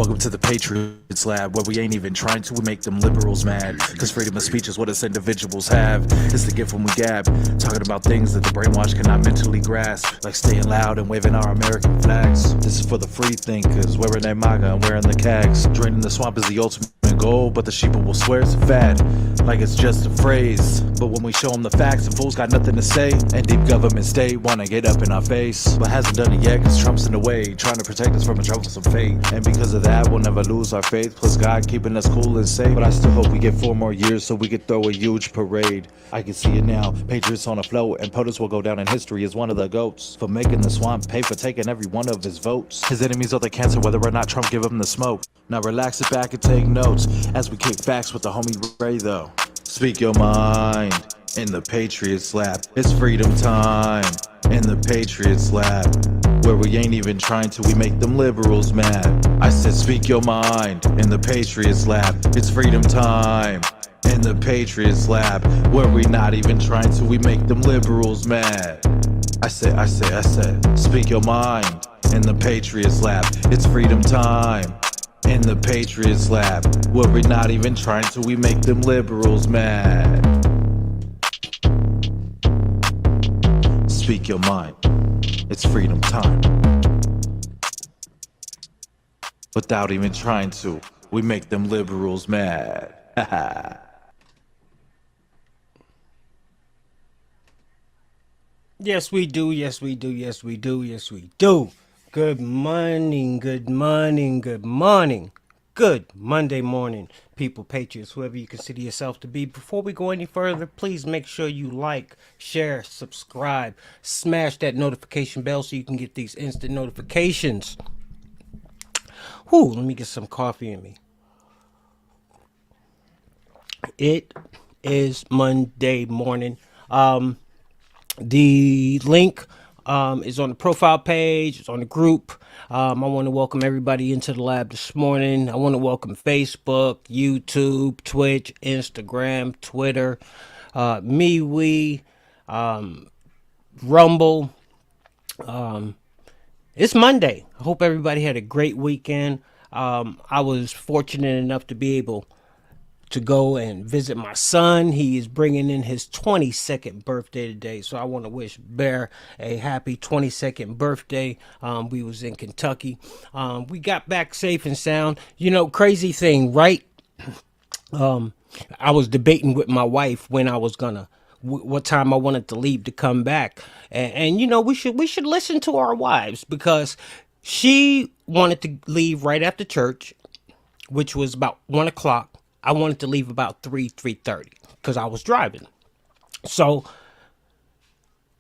Welcome to the Patriots lab, where we ain't even trying to, we make them liberals mad. Cause freedom of speech is what us individuals have. It's the gift when we gab, talking about things that the brainwash cannot mentally grasp. Like staying loud and waving our American flags. This is for the free thinkers, wearing their MAGA and wearing the cags. Draining the swamp is the ultimate goal, but the sheeple will swear it's a fad. Like it's just a phrase. But when we show them the facts, the fools got nothing to say. And deep government state wanna get up in our face, but hasn't done it yet cause Trump's in the way, trying to protect us from a troublesome fate. And because of that, we'll never lose our faith, plus God keeping us cool and safe. But I still hope we get 4 more years so we could throw a huge parade. I can see it now, Patriots on a float, and POTUS will go down in history as one of the GOATs. For making the swamp pay for taking every one of his votes. His enemies are the cancer whether or not Trump give him the smoke. Now relax it back and take notes as we kick facts with the homie Ray though. Speak your mind in the Patriots lab. It's freedom time in the Patriots lab, where we ain't even trying to, we make them liberals mad. I said speak your mind in the Patriots lab. It's freedom time in the Patriots lab, where we not even trying to, we make them liberals mad. I said, speak your mind in the Patriots lab. It's freedom time in the Patriots lab, where we not even trying to, we make them liberals mad. Speak your mind, it's freedom time. Without even trying to, we make them liberals mad. Yes, we do. Yes, we do. Yes, we do. Yes, we do. Good morning. Good morning. Good morning. Good Monday morning, people, patriots, whoever you consider yourself to be. Before we go any further, please make sure you like, share, subscribe, smash that notification bell so you can get these instant notifications. Whew, let me get some coffee in me. It is Monday morning. The link is on the profile page. It's on the group. I want to welcome everybody into the lab this morning. I want to welcome Facebook, YouTube, Twitch, Instagram, Twitter, MeWe, Rumble. It's Monday. I hope everybody had a great weekend. I was fortunate enough to be able to go and visit my son. He is bringing in his 22nd birthday today, so I want to wish Bear a happy 22nd birthday. We was in Kentucky. We got back safe and sound. You know, crazy thing, right? I was debating with my wife when I was gonna what time I wanted to leave to come back, and you know, we should listen to our wives, because she wanted to leave right after church, which was about 1 o'clock. I wanted to leave about 3:30 because I was driving. So,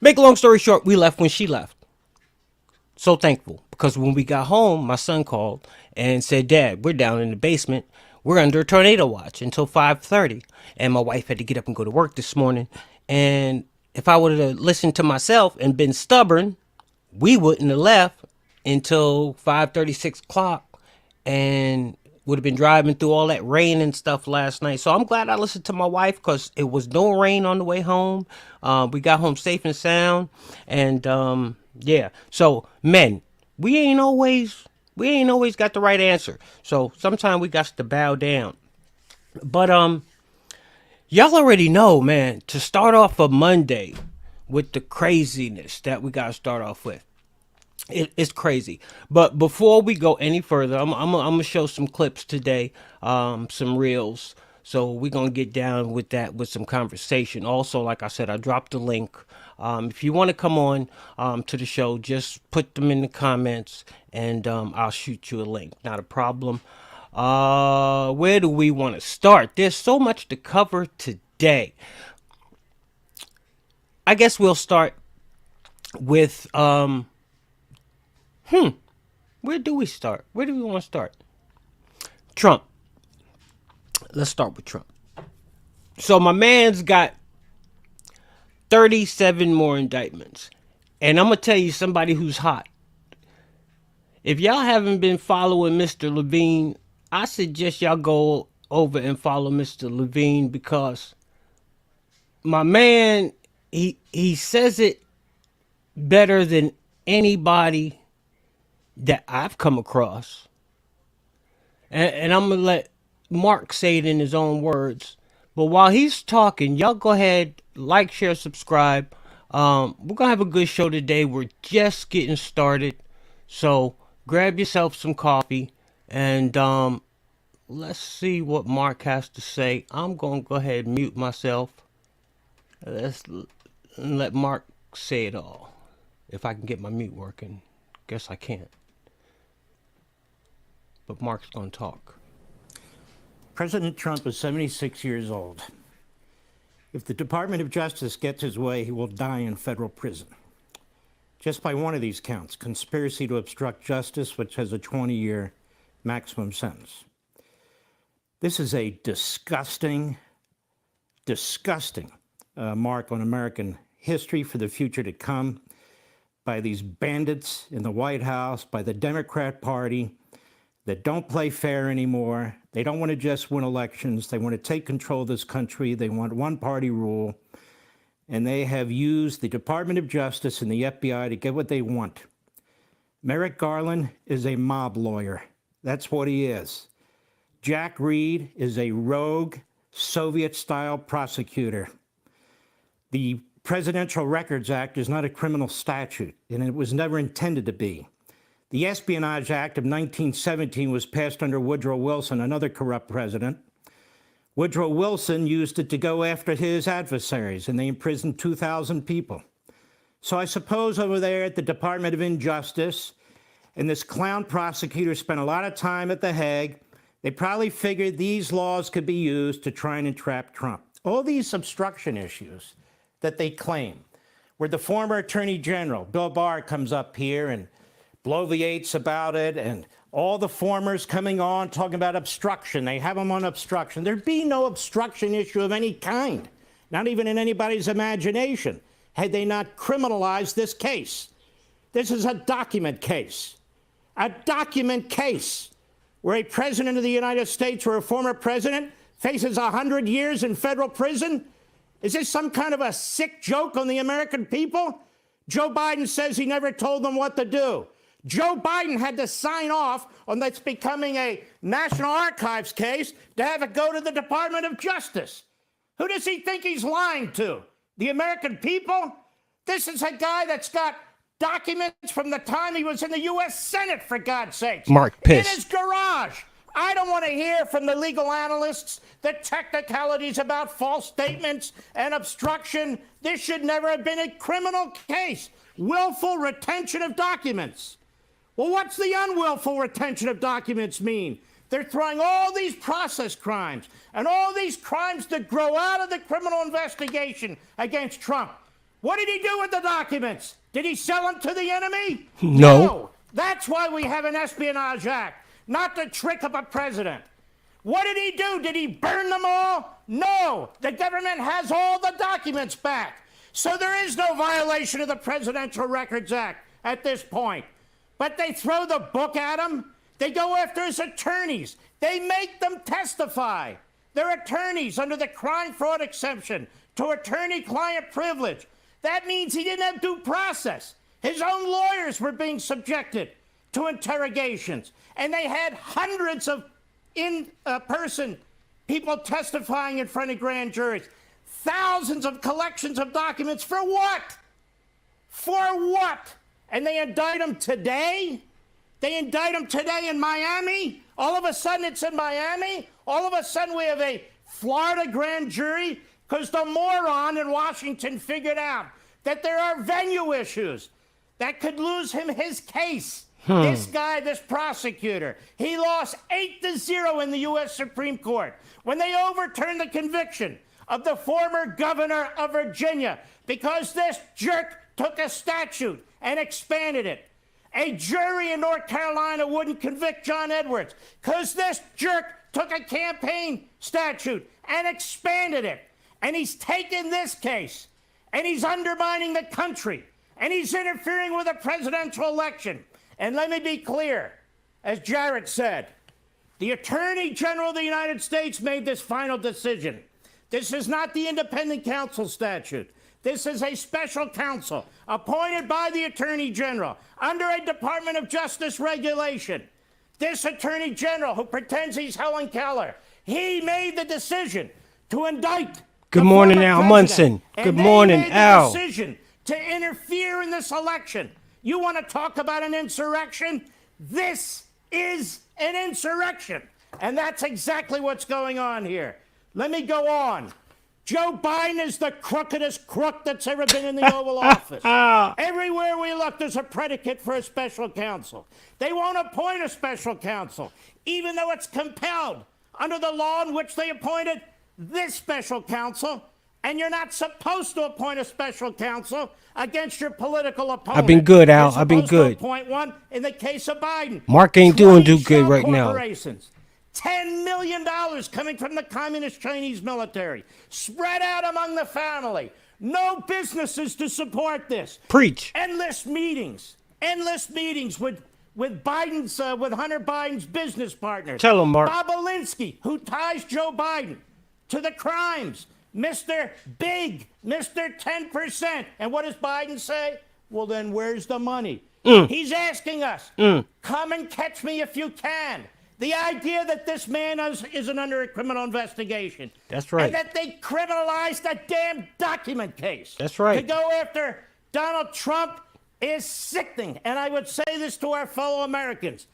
make a long story short, we left when she left. So thankful, because when we got home, my son called and said, "Dad, we're down in the basement. We're under a tornado watch until 5:30." And my wife had to get up and go to work this morning. And if I would have listened to myself and been stubborn, we wouldn't have left until 5:30, 6 o'clock. And would have been driving through all that rain and stuff last night. So I'm glad I listened to my wife, because it was no rain on the way home. We got home safe and sound. And yeah. So men, we ain't always got the right answer. So sometimes we got to bow down. But y'all already know, man, to start off a Monday with the craziness that we got to start off with. It's crazy. But before we go any further, I'm gonna show some clips today, some reels. So we're gonna get down with that with some conversation. Also, like I said, I dropped the link. If you want to come on to the show, just put them in the comments, and I'll shoot you a link. Not a problem. Where do we want to start? There's so much to cover today. I guess we'll start with where do we start? Where do we want to start? Trump. Let's start with Trump. So my man's got 37 more indictments. And I'm going to tell you somebody who's hot. If y'all haven't been following Mr. Levine, I suggest y'all go over and follow Mr. Levine, because my man, he says it better than anybody that I've come across. and I'm gonna let Mark say it in his own words. But while he's talking, y'all go ahead, like, share, subscribe. We're gonna have a good show today. We're just getting started, so grab yourself some coffee and let's see what Mark has to say. I'm gonna go ahead and mute myself. Let's let Mark say it all. If I can get my mute working, guess I can't. But Mark's gonna talk. President Trump is 76 years old. If the Department of Justice gets his way, he will die in federal prison. Just by one of these counts, conspiracy to obstruct justice, which has a 20-year maximum sentence. This is a disgusting mark on American history for the future to come by these bandits in the White House, by the Democrat Party that don't play fair anymore. They don't want to just win elections. They want to take control of this country. They want one-party rule. And they have used the Department of Justice and the FBI to get what they want. Merrick Garland is a mob lawyer. That's what he is. Jack Reed is a rogue Soviet-style prosecutor. The Presidential Records Act is not a criminal statute, and it was never intended to be. The Espionage Act of 1917 was passed under Woodrow Wilson, another corrupt president. Woodrow Wilson used it to go after his adversaries, and they imprisoned 2,000 people. So I suppose over there at the Department of Injustice, and this clown prosecutor spent a lot of time at The Hague. They probably figured these laws could be used to try and entrap Trump. All these obstruction issues that they claim, where the former Attorney General, Bill Barr, comes up here and bloviates about it, and all the formers coming on talking about obstruction. They have them on obstruction. There'd be no obstruction issue of any kind, not even in anybody's imagination, had they not criminalized this case. This is a document case. A document case where a president of the United States or a former president faces 100 years in federal prison. Is this some kind of a sick joke on the American people? Joe Biden says he never told them what to do. Joe Biden had to sign off on that's becoming a National Archives case to have it go to the Department of Justice. Who does he think he's lying to? The American people? This is a guy that's got documents from the time he was in the U.S. Senate, for God's sakes. Mark pissed. In his garage. I don't want to hear from the legal analysts the technicalities about false statements and obstruction. This should never have been a criminal case. Willful retention of documents. Well, what's the unwillful retention of documents mean? They're throwing all these process crimes and all these crimes that grow out of the criminal investigation against Trump. What did he do with the documents? Did he sell them to the enemy? No. That's why we have an Espionage Act, not to trick up a president. What did he do? Did he burn them all? No. The government has all the documents back. So there is no violation of the Presidential Records Act at this point. But they throw the book at him. They go after his attorneys. They make them testify. They're attorneys under the crime fraud exception to attorney-client privilege. That means he didn't have due process. His own lawyers were being subjected to interrogations. And they had hundreds of in-person people testifying in front of grand juries. Thousands of collections of documents for what? For what? And they indict him today? They indict him today in Miami? All of a sudden it's in Miami? All of a sudden we have a Florida grand jury? Because the moron in Washington figured out that there are venue issues that could lose him his case. This guy, this prosecutor, he lost 8-0 in the U.S. Supreme Court when they overturned the conviction of the former governor of Virginia because this jerk took a statute and expanded it. A jury in North Carolina wouldn't convict John Edwards because this jerk took a campaign statute and expanded it. And he's taken this case and he's undermining the country and he's interfering with a presidential election. And let me be clear, as Jarrett said, the Attorney General of the United States made this final decision. This is not the independent counsel statute. This is a special counsel appointed by the Attorney General under a Department of Justice regulation This attorney general who pretends he's Helen Keller, he made the decision to indict. Good morning, Al Munson. Good morning, Al. They made the decision to interfere in this election. You want to talk about an insurrection? This is an insurrection. And that's exactly what's going on here. Let me go on. Joe Biden is the crookedest crook that's ever been in the Oval Office. Everywhere we look, there's a predicate for a special counsel. They won't appoint a special counsel, even though it's compelled under the law in which they appointed this special counsel. And you're not supposed to appoint a special counsel against your political opponent. I've been good, Al. I've been good. Appoint one in the case of Biden. Mark ain't doing too good right now. $10 million coming from the communist Chinese military, spread out among the family. No businesses to support this. Preach. Endless meetings with Biden's with Hunter Biden's business partners. Tell him, Mark. Bob Alinsky, who ties Joe Biden to the crimes. Mr. Big, Mr. 10%. And what does Biden say? Well, then where's the money? He's asking us, come and catch me if you can. The idea that this man isn't under a criminal investigation. That's right. And that they criminalized a damn document case. That's right. To go after Donald Trump is sickening. And I would say this to our fellow Americans.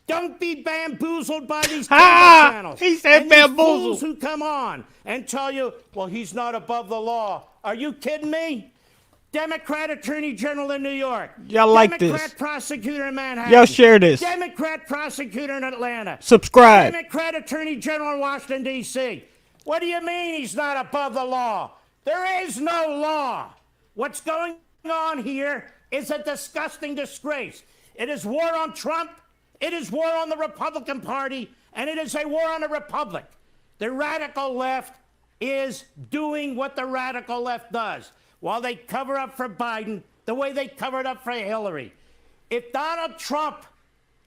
Don't be bamboozled by these channels. He said and bamboozled. These fools who come on and tell you, well, he's not above the law. Are you kidding me? Democrat Attorney General in New York. Y'all like this. Democrat prosecutor in Manhattan. Y'all share this. Democrat prosecutor in Atlanta. Subscribe. Democrat Attorney General in Washington, D.C. What do you mean he's not above the law? There is no law. What's going on here is a disgusting disgrace. It is war on Trump. It is war on the Republican Party, and it is a war on the Republic. The radical left is doing what the radical left does while they cover up for Biden the way they covered up for Hillary. If Donald Trump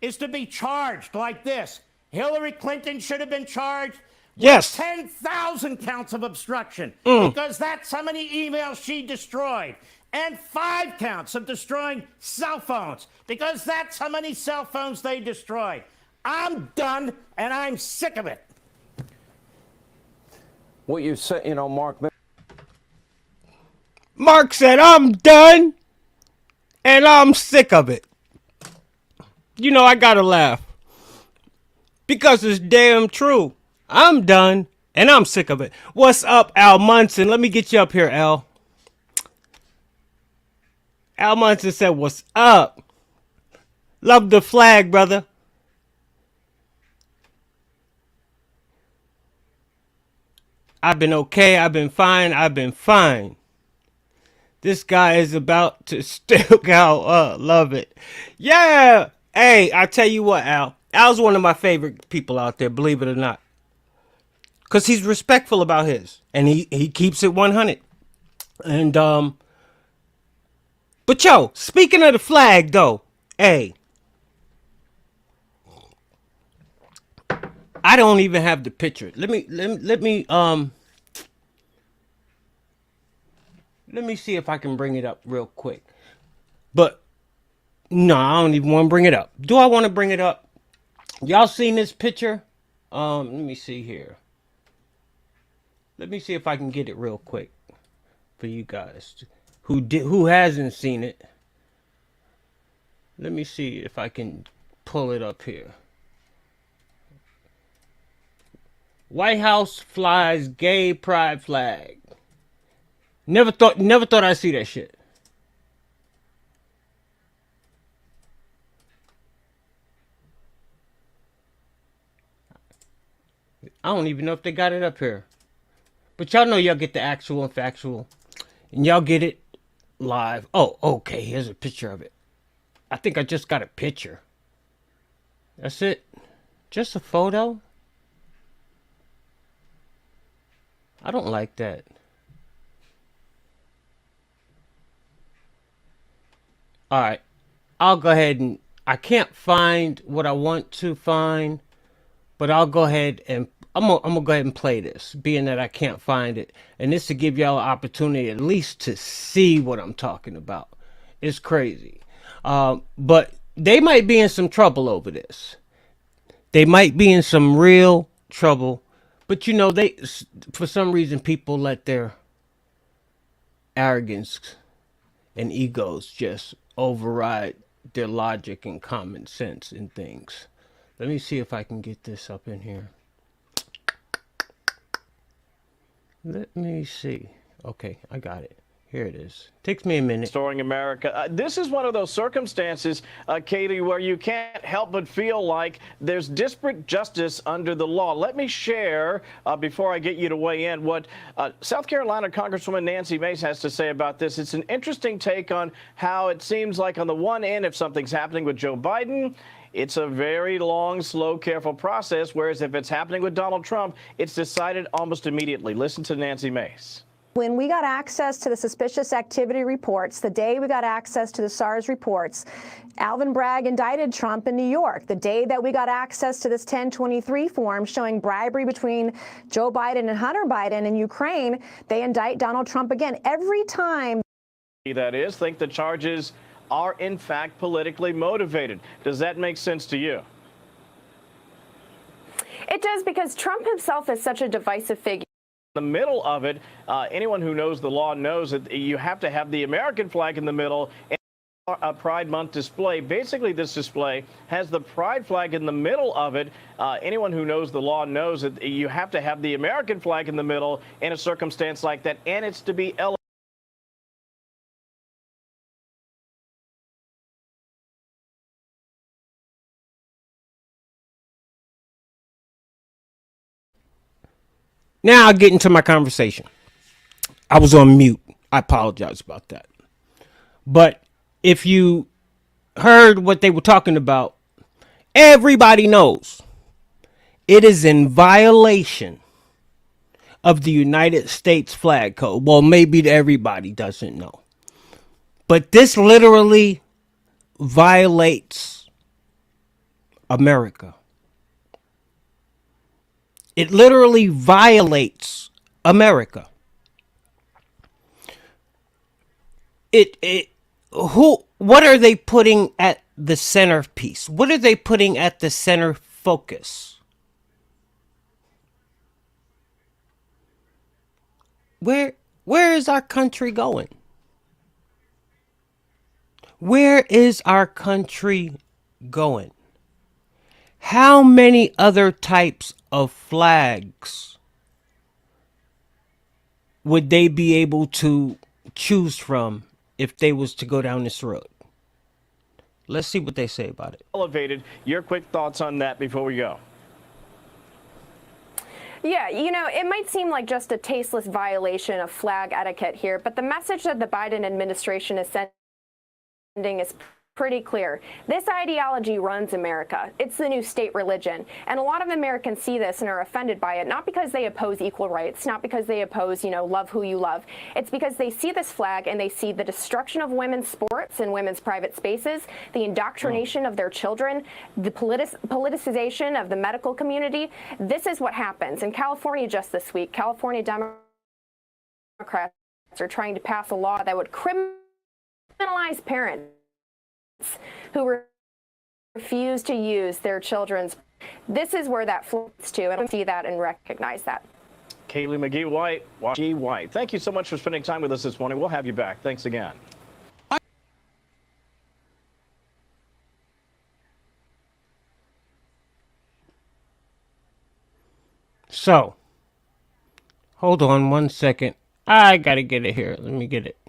is to be charged like this, Hillary Clinton should have been charged Yes. 10,000 counts of obstruction because that's how many emails she destroyed. And 5 counts of destroying cell phones because that's how many cell phones they destroyed. I'm done and I'm sick of it. What you said, you know, Mark. Mark said, I'm done and I'm sick of it. You know, I gotta laugh because it's damn true. I'm done and I'm sick of it. What's up, Al Munson? Let me get you up here, Al. Al Munson said, what's up? Love the flag, brother. I've been okay. I've been fine. I've been fine. This guy is about to still out. Love it. Yeah. Hey, I tell you what, Al. Al's one of my favorite people out there, believe it or not. Because he's respectful about his. And he keeps it 100. And, but yo, speaking of the flag, though, hey. I don't even have the picture. Let me see if I can bring it up real quick. But no, I don't even want to bring it up. Do I want to bring it up? Y'all seen this picture? Let me see here. Let me see if I can get it real quick for you guys who hasn't seen it. Let me see if I can pull it up here. White House flies gay pride flag. Never thought I'd see that shit. I don't even know if they got it up here. But y'all know y'all get the actual and factual. And y'all get it live. Oh, okay, here's a picture of it. I think I just got a picture. That's it. Just a photo? I don't like that. Alright. I'll go ahead and... I can't find what I want to find. But I'll go ahead and... I'm gonna go ahead and play this. Being that I can't find it. And this to give y'all an opportunity at least to see what I'm talking about. It's crazy. But they might be in some trouble over this. They might be in some real trouble, but you know, they, for some reason, people let their arrogance and egos just override their logic and common sense in things. Let me see if I can get this up in here. Let me see. Okay, I got it. Here it is. Takes me a minute. Restoring America. This is one of those circumstances, Katie, where you can't help but feel like there's disparate justice under the law. Let me share, before I get you to weigh in, what South Carolina Congresswoman Nancy Mace has to say about this. It's an interesting take on how it seems like on the one end, if something's happening with Joe Biden, it's a very long, slow, careful process, whereas if it's happening with Donald Trump, it's decided almost immediately. Listen to Nancy Mace. When we got access to the suspicious activity reports, the day we got access to the SARS reports, Alvin Bragg indicted Trump in New York. The day that we got access to this 1023 form showing bribery between Joe Biden and Hunter Biden in Ukraine, they indict Donald Trump again. Every time. That is, think the charges are in fact politically motivated. Does that make sense to you? It does, because Trump himself is such a divisive figure. The middle of it, anyone who knows the law knows that you have to have the American flag in the middle and a Pride Month display. Basically, this display has the Pride flag in the middle of it. Anyone who knows the law knows that you have to have the American flag in the middle in a circumstance like that, and it's to be elevated. Now I'll get into my conversation. I was on mute. I apologize about that. But if you heard what they were talking about, everybody knows it is in violation of the United States flag code. Well, maybe everybody doesn't know. But this literally violates America. It literally violates America. What are they putting at the centerpiece? What are they putting at the center focus? Where is our country going? Where is our country going? How many other types of flags would they be able to choose from if they was to go down this road? Let's see what they say about it. Elevated. Your quick thoughts on that before we go. Yeah, you know, it might seem like just a tasteless violation of flag etiquette here, but the message that the Biden administration is sending is pretty clear. This ideology runs America. It's the new state religion. And a lot of Americans see this and are offended by it, not because they oppose equal rights, not because they oppose, love who you love. It's because they see this flag and they see the destruction of women's sports and women's private spaces, the indoctrination of their children, the politicization of the medical community. This is what happens. In California just this week, California Democrats are trying to pass a law that would criminalize parents who refuse to use their children's. This is where that floats to, and I see that and recognize that. Kaylee McGee-White, thank you so much for spending time with us this morning. We'll have you back. Thanks again. So, hold on one second. I gotta get it here. Let me get it.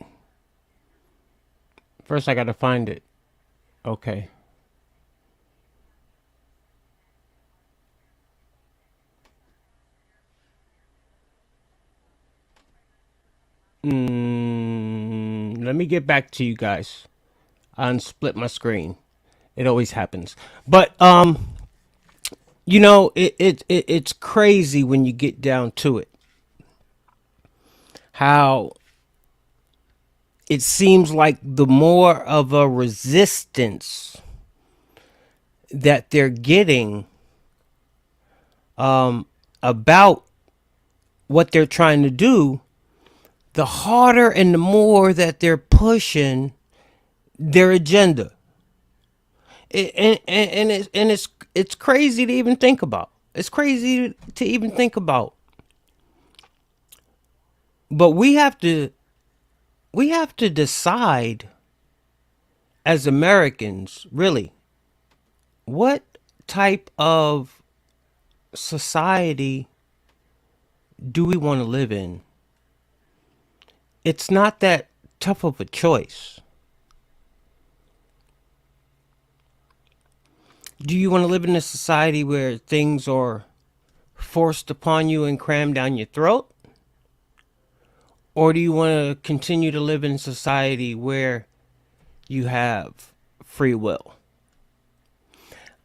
First, I gotta find it. Okay. Let me get back to you guys. I unsplit my screen. It always happens. But it's crazy when you get down to it. How it seems like the more of a resistance that they're getting about what they're trying to do, the harder and the more that they're pushing their agenda. It's crazy to even think about. It's crazy to even think about. But we have to decide as Americans, really, what type of society do we want to live in? It's not that tough of a choice. Do you want to live in a society where things are forced upon you and crammed down your throat? Or do you want to continue to live in a society where you have free will?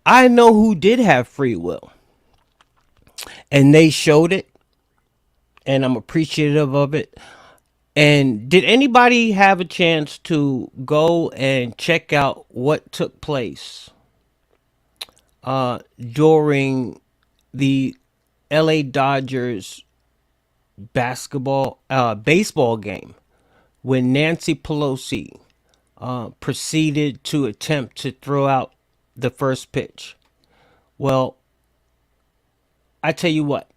I know who did have free will, and they showed it, and I'm appreciative of it. And did anybody have a chance to go and check out what took place during the LA Dodgers baseball game when Nancy Pelosi proceeded to attempt to throw out the first pitch? Well, I tell you what,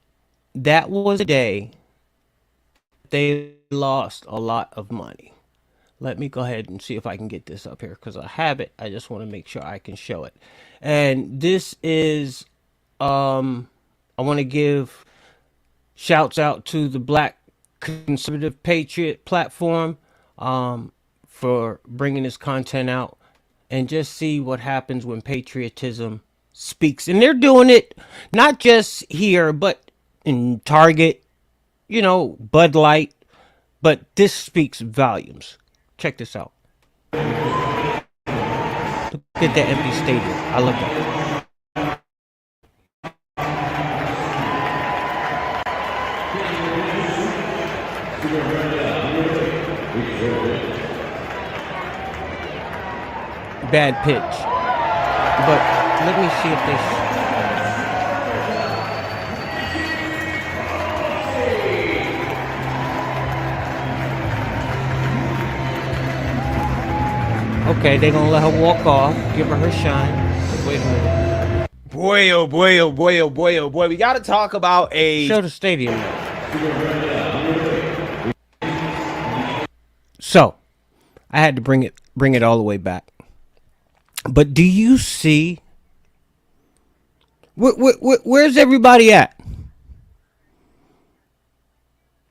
that was a day they lost a lot of money. Let me go ahead and see if I can get this up here because I have it. I just want to make sure I can show it. And this is, I want to give shouts out to the Black Conservative Patriot platform for bringing this content out, and just see what happens when patriotism speaks. And they're doing it not just here, but in Target, Bud Light. But this speaks volumes. Check this out. Look at that empty stadium. I love that. Bad pitch. But let me see if this. Okay, they gonna let her walk off, give her her shine. Wait a minute. Boy, oh boy, oh boy, oh boy, oh boy. We got to talk about Show the stadium. So, I had to bring it all the way back. But do you see? Where's everybody at?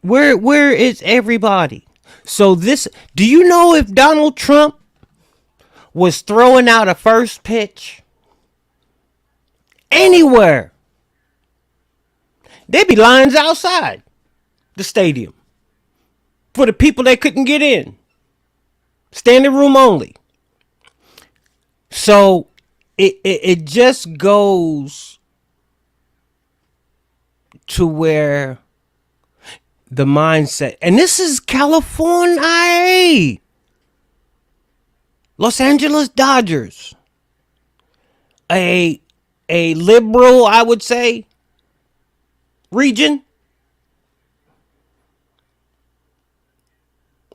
Where is everybody? So do you know if Donald Trump was throwing out a first pitch anywhere, there'd be lines outside the stadium for the people that couldn't get in, standing room only. So it just goes to where the mindset, and this is California, Los Angeles Dodgers, a liberal, I would say, region,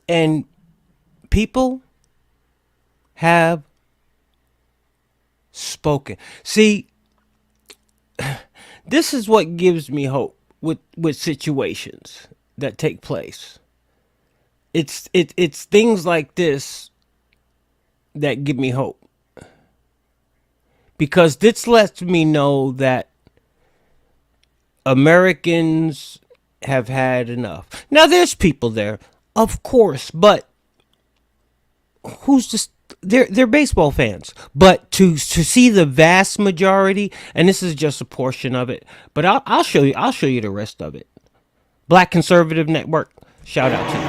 and people have spoken. See, this is what gives me hope with situations that take place. It's things like this that give me hope, because this lets me know that Americans have had enough. Now, there's people there, of course, but who's just they're baseball fans. But to see the vast majority, and this is just a portion of it, but I'll show you the rest of it. Black Conservative Network, shout out to you.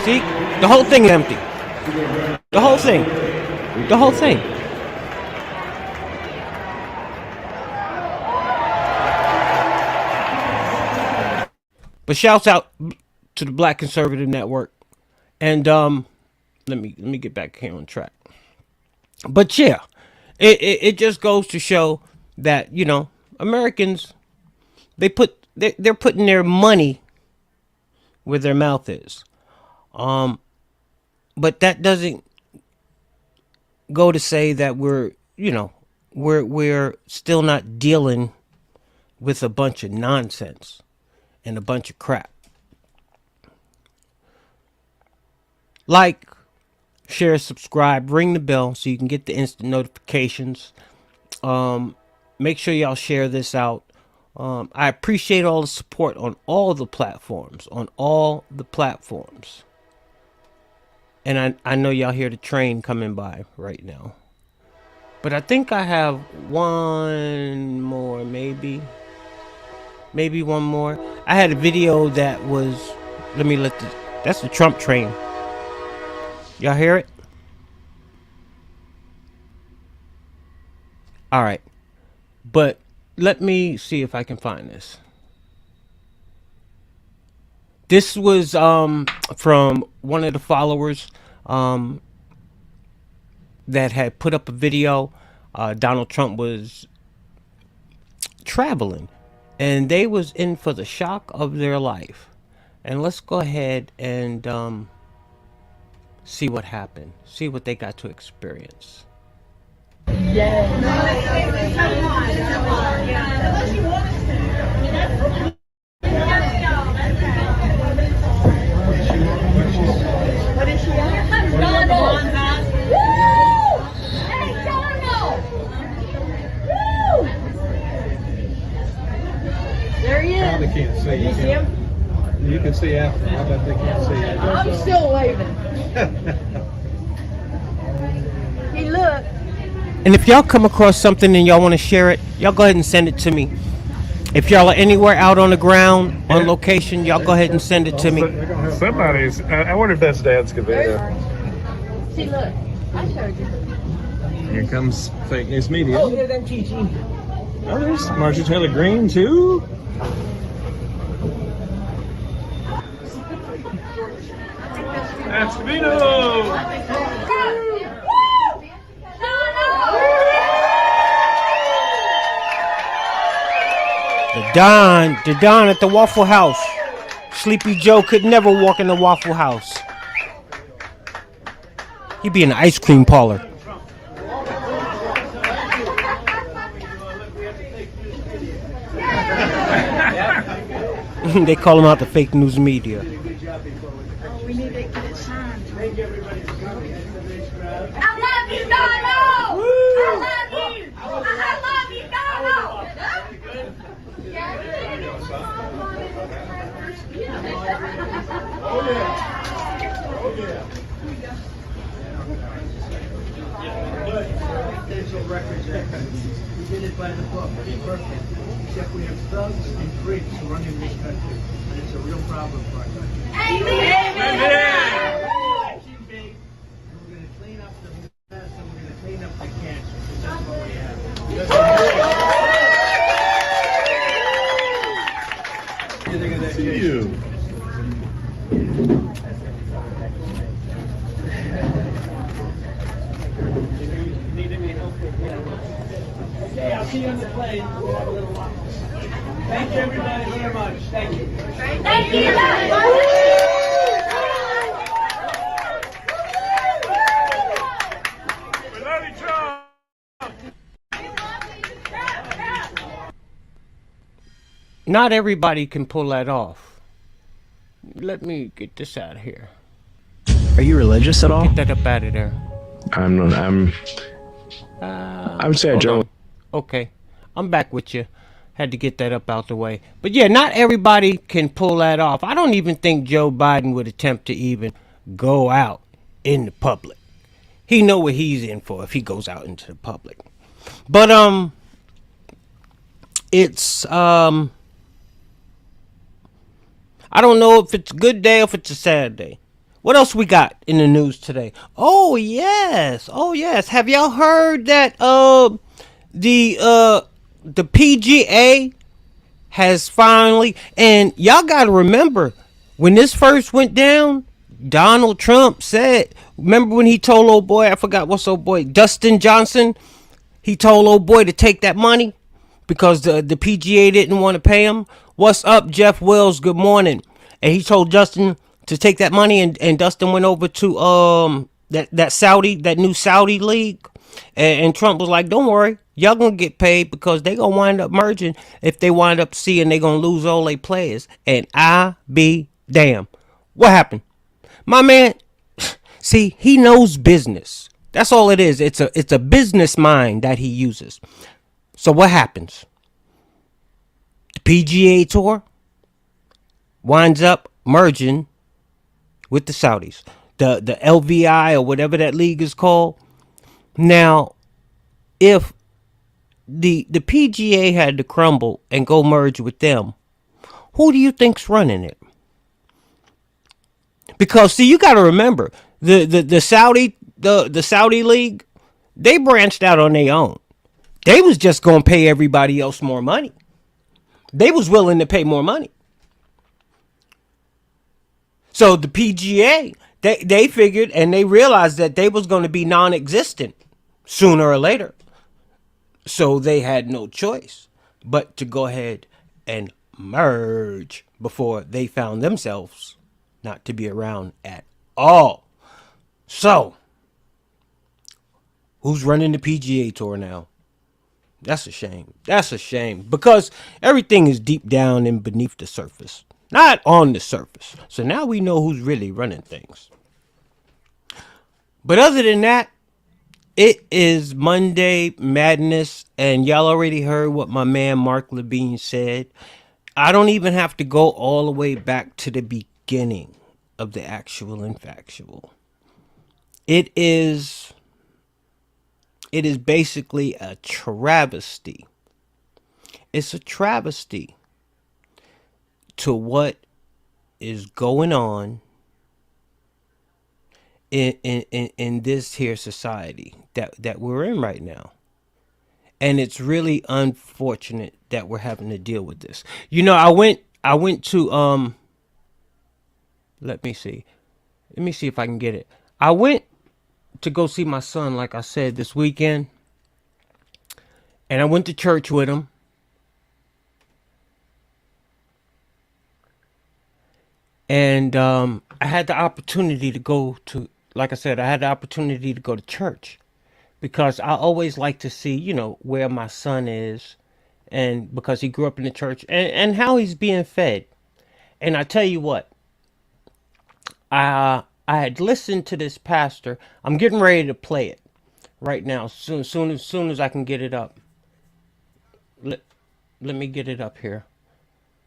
See, the whole thing is empty. The whole thing. But shouts out to the Black Conservative Network. And let me get back here on track. But yeah, it just goes to show that, Americans, they're putting their money where their mouth is. But that doesn't go to say that we're still not dealing with a bunch of nonsense and a bunch of crap. Like, share, subscribe, ring the bell so you can get the instant notifications. Make sure y'all share this out. I appreciate all the support on all the platforms. And I know y'all hear the train coming by right now. But I think I have one more, maybe one more. I had a video that was, that's the Trump train. Y'all hear it? All right. But let me see if I can find this. This was from one of the followers that had put up a video. Donald Trump was traveling, and they was in for the shock of their life. And let's go ahead and see what happened. See what they got to experience. There he is. They can't see. You see him? You can see after. I bet they can't see. I'm still waving. He looked. And if y'all come across something and y'all want to share it, y'all go ahead and send it to me. If y'all are anywhere out on the ground, on location, y'all go ahead and send it to me. Somebody's. I wonder if that's Dad's video. See, look. I showed you. Here comes fake news media. Oh, here's them Chi. Oh, there's Marjorie Taylor Greene too. That's Vito. The Don at the Waffle House. Sleepy Joe could never walk in the Waffle House. He'd be in the ice cream parlor. They call him out the fake news media. We need to get it signed. I love you, Donald! I love you! I love you, Donald! We did it by the book. It's perfect. Except we have thugs and freaks running this country. And it's a real problem for our country. Amen! Too big. And we're going to clean up the mess and we're going to clean up the cancer. Because that's what we have. What do you think of that? See you. Okay, I'll see you on the plane. Thank you, everybody, very much. Thank you. Thank you! We love you, Trump. Not everybody can pull that off. Let me get this out of here. Are you religious at all? Get that up out of there. I would say I don't. Okay, I'm back with you. Had to get that up out the way. But yeah, not everybody can pull that off. I don't even think Joe Biden would attempt to even go out in the public. He know what he's in for if he goes out into the public. But it's I don't know if it's a good day or if it's a sad day. What else we got in the news today? Oh yes. Have y'all heard that the PGA has finally, and y'all got to remember when this first went down, Donald Trump said, remember when he told old boy, I forgot what's old boy, Dustin Johnson, he told old boy to take that money because the PGA didn't want to pay him. What's up, Jeff Wells? Good morning. And he told Justin to take that money, and Dustin went over to that new Saudi league, and Trump was like, "Don't worry, y'all gonna get paid because they gonna wind up merging if they wind up seeing they gonna lose all their players." And I be damn, what happened? My man, see, he knows business. That's all it is. It's a business mind that he uses. So what happens? The PGA Tour winds up merging with the Saudis. The LVI or whatever that league is called. Now, if the PGA had to crumble and go merge with them, who do you think's running it? Because see, you got to remember the Saudi league, they branched out on their own. They was just gonna pay everybody else more money. They was willing to pay more money. So the PGA, they figured and they realized that they was going to be non-existent sooner or later. So they had no choice but to go ahead and merge before they found themselves not to be around at all. So, who's running the PGA Tour now? That's a shame. That's a shame because everything is deep down and beneath the surface, not on the surface. So now we know who's really running things. But other than that, it is Monday Madness, and y'all already heard what my man Mark Levine said. I don't even have to go all the way back to the beginning of the actual and factual. It is basically a travesty. It's a travesty to what is going on in this here society that we're in right now. And it's really unfortunate that we're having to deal with this. You know, I went to let me see if I can get it. I went to go see my son, like I said, this weekend. And I went to church with him. And I had the opportunity to go to, like I said, I had the opportunity to go to church. Because I always like to see, you know, where my son is. And because he grew up in the church. And how he's being fed. And I tell you what. I had listened to this pastor. I'm getting ready to play it right now. Soon as I can get it up. Let me get it up here.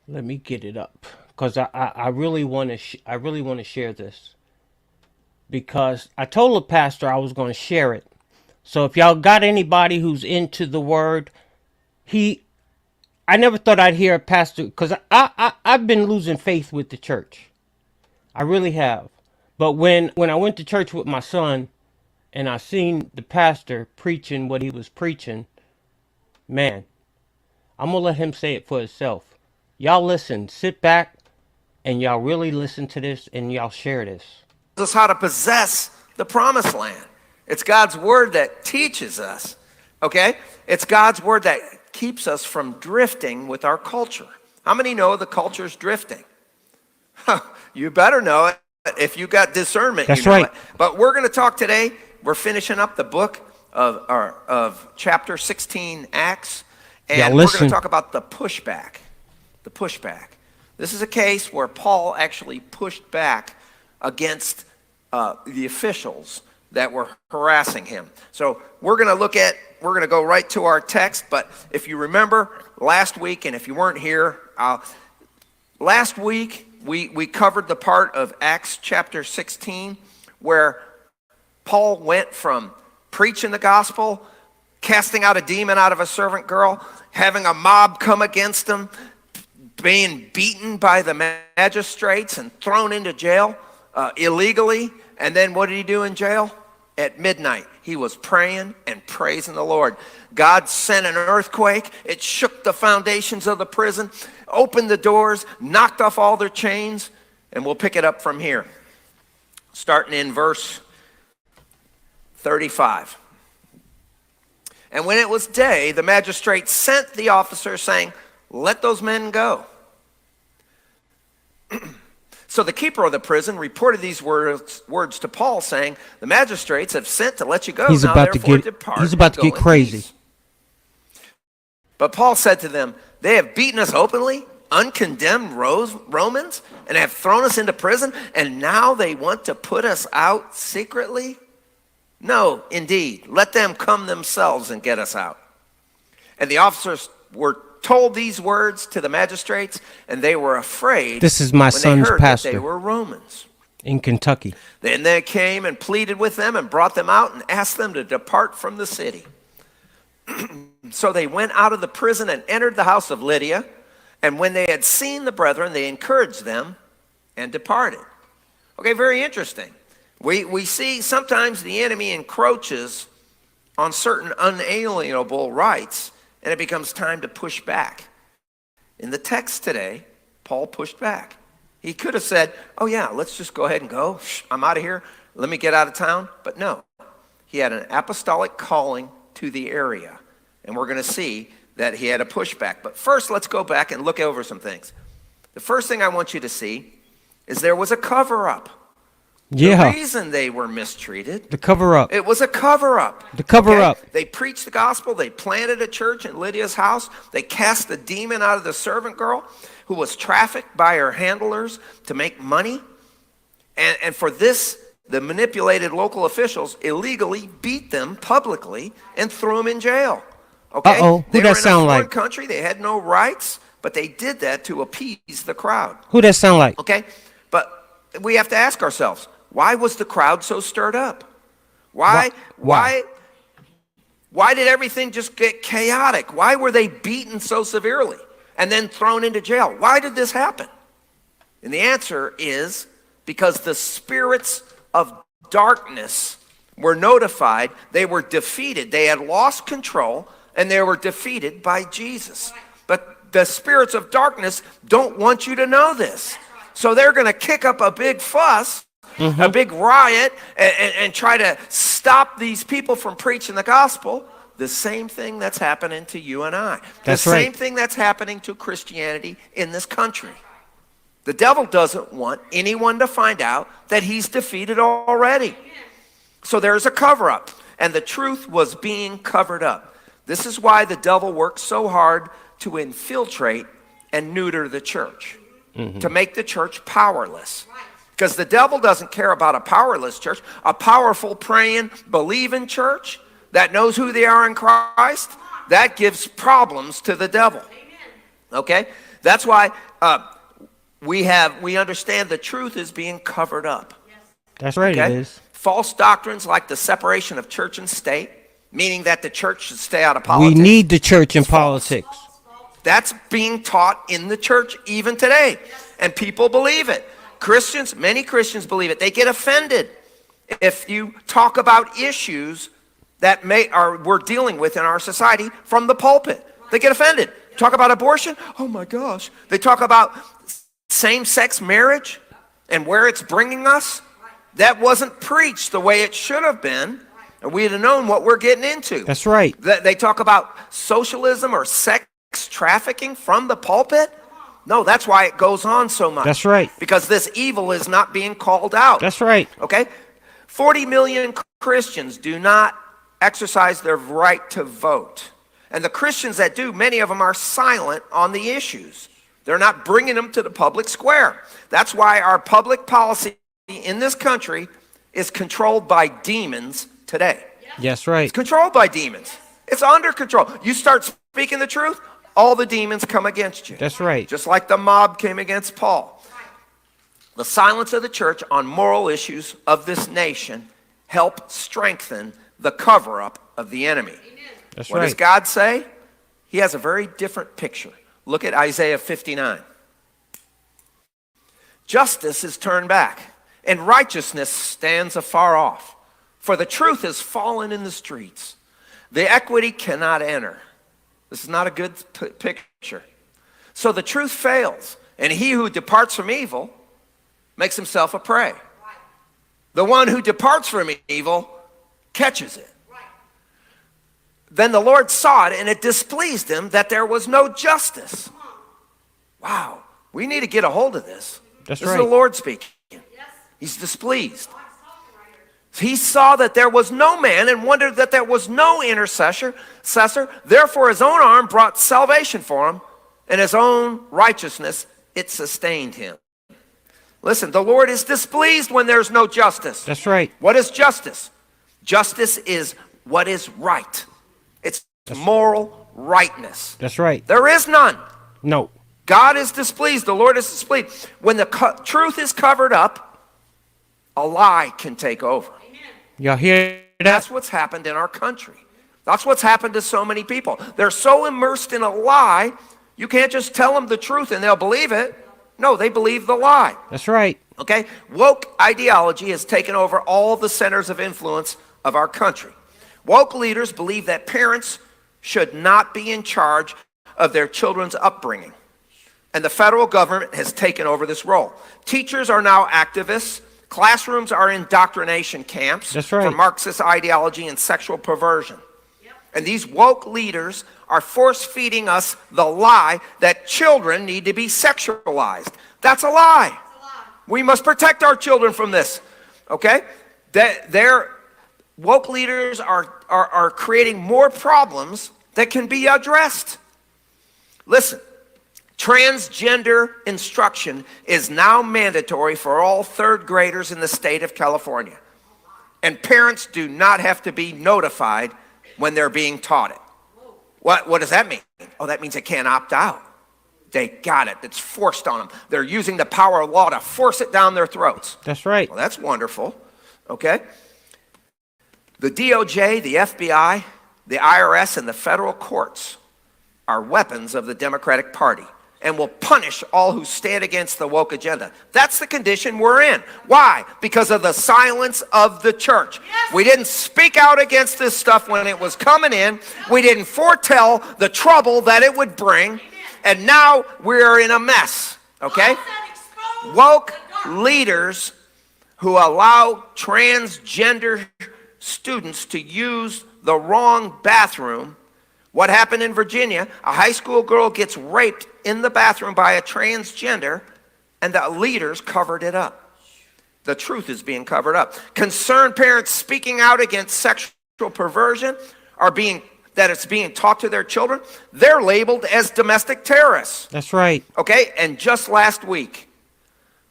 Let me get it up because I really want to share this because I told the pastor I was going to share it. So if y'all got anybody who's into the word, I never thought I'd hear a pastor because I've been losing faith with the church. I really have. But when I went to church with my son and I seen the pastor preaching what he was preaching, man, I'm going to let him say it for himself. Y'all listen, sit back, and y'all really listen to this, and y'all share this. Us how to possess the promised land. It's God's word that teaches us, okay? It's God's word that keeps us from drifting with our culture. How many know the culture's drifting? You better know it. If you got discernment, That's you know right. it. But we're going to talk today. We're finishing up the book of chapter 16, Acts. And we're going to talk about the pushback. The pushback. This is a case where Paul actually pushed back against the officials that were harassing him. So we're going to go right to our text. But if you remember last week, and if you weren't here, last week we covered the part of Acts chapter 16 where Paul went from preaching the gospel, casting out a demon out of a servant girl, having a mob come against him, being beaten by the magistrates and thrown into jail illegally. And then what did he do in jail? At midnight, he was praying and praising the Lord. God sent an earthquake. It shook the foundations of the prison, opened the doors, knocked off all their chains, and we'll pick it up from here. Starting in verse 35. And when it was day, the magistrate sent the officer saying, "Let those men go." So the keeper of the prison reported these words to Paul, saying, "The magistrates have sent to let you go. He's now about to therefore get depart he's about and to go get in crazy. peace." But Paul said to them, "They have beaten us openly, uncondemned Romans, and have thrown us into prison, and now they want to put us out secretly? No, indeed, let them come themselves and get us out." And the officers were told these words to the magistrates, and they were afraid. This is my when son's they heard pastor that they were Romans. in Kentucky. Then they came and pleaded with them and brought them out and asked them to depart from the city. So they went out of the prison and entered the house of Lydia. And when they had seen the brethren, they encouraged them and departed. Okay, very interesting. We see sometimes the enemy encroaches on certain unalienable rights, and it becomes time to push back. In the text today, Paul pushed back. He could have said, "Oh yeah, let's just go ahead and go. I'm out of here. Let me get out of town." But no, he had an apostolic calling to the area. And we're going to see that he had a pushback. But first, let's go back and look over some things. The first thing I want you to see is there was a cover-up. Yeah. The reason they were mistreated, The cover-up. it was a cover-up. The cover-up. Okay? They preached the gospel. They planted a church in Lydia's house. They cast the demon out of the servant girl who was trafficked by her handlers to make money. And for this, the manipulated local officials illegally beat them publicly and threw them in jail. Okay? Uh-oh. Who They that were in sound a foreign like? country. They had no rights, but they did that to appease the crowd. Who that sound like? Okay? But we have to ask ourselves, why was the crowd so stirred up? Why did everything just get chaotic? Why were they beaten so severely and then thrown into jail? Why did this happen? And the answer is because the spirits of darkness were notified. They were defeated. They had lost control, and they were defeated by Jesus. But the spirits of darkness don't want you to know this. So they're going to kick up a big fuss, a big riot, and try to stop these people from preaching the gospel. The same thing that's happening to you and I. That's the same right. thing that's happening to Christianity in this country. The devil doesn't want anyone to find out that he's defeated already. So there's a cover-up, and the truth was being covered up. This is why the devil works so hard to infiltrate and neuter the church, to make the church powerless. Because the devil doesn't care about a powerless church. A powerful, praying, believing church that knows who they are in Christ, that gives problems to the devil. Okay? That's why we understand the truth is being covered up. That's right, Okay? it is. False doctrines like the separation of church and state, meaning that the church should stay out of We politics. need the church in politics. That's being taught in the church even today. And people believe it. Christians, many Christians believe it. They get offended if you talk about issues that we're dealing with in our society from the pulpit. They get offended. Talk about abortion? Oh my gosh. They talk about same-sex marriage and where it's bringing us. That wasn't preached the way it should have been, and we'd have known what we're getting into. That's right. They talk about socialism or sex trafficking from the pulpit. No, that's why it goes on so much. That's right. Because this evil is not being called out. That's right. Okay? 40 million Christians do not exercise their right to vote. And the Christians that do, many of them are silent on the issues. They're not bringing them to the public square. That's why our public policy in this country is controlled by demons today. That's right. It's controlled by demons. It's under control. You start speaking the truth, all the demons come against you. That's right. Just like the mob came against Paul. The silence of the church on moral issues of this nation help strengthen the cover-up of the enemy. That's What right. does God say? He has a very different picture. Look at Isaiah 59. Justice is turned back, and righteousness stands afar off. For the truth has fallen in the streets. The equity cannot enter. This is not a good picture. So the truth fails, and he who departs from evil makes himself a prey. The one who departs from evil catches it. Then the Lord saw it, and it displeased him that there was no justice. Wow, we need to get a hold of this. That's This right. is the Lord speaking. He's displeased. He saw that there was no man and wondered that there was no intercessor. Therefore, his own arm brought salvation for him, and his own righteousness, it sustained him. Listen, the Lord is displeased when there's no justice. That's right. What is justice? Justice is what is right. It's moral rightness. That's right. There is none. No. God is displeased. The Lord is displeased. When the truth is covered up, a lie can take over. Y'all hear that? That's what's happened in our country. That's what's happened to so many people. They're so immersed in a lie, you can't just tell them the truth and they'll believe it. No, they believe the lie. That's right. Okay? Woke ideology has taken over all the centers of influence of our country. Woke leaders believe that parents should not be in charge of their children's upbringing. And the federal government has taken over this role. Teachers are now activists. Classrooms are indoctrination camps for Marxist ideology and sexual perversion. And these woke leaders are force-feeding us the lie that children need to be sexualized. That's a lie. We must protect our children from this. Okay? Their woke leaders are creating more problems that can be addressed. Listen. Transgender instruction is now mandatory for all third graders in the state of California. And parents do not have to be notified when they're being taught it. What does that mean? Oh, that means they can't opt out. They got it. It's forced on them. They're using the power of law to force it down their throats. That's right. Well, that's wonderful. Okay? The DOJ, the FBI, the IRS, and the federal courts are weapons of the Democratic Party and will punish all who stand against the woke agenda. That's the condition we're in. Why? Because of the silence of the church. We didn't speak out against this stuff when it was coming in. We didn't foretell the trouble that it would bring. And now we're in a mess. Okay? Woke leaders who allow transgender students to use the wrong bathroom. What happened in Virginia, a high school girl gets raped in the bathroom by a transgender, and the leaders covered it up. The truth is being covered up. Concerned parents speaking out against sexual perversion that it's being taught to their children, they're labeled as domestic terrorists. That's right. Okay, and just last week,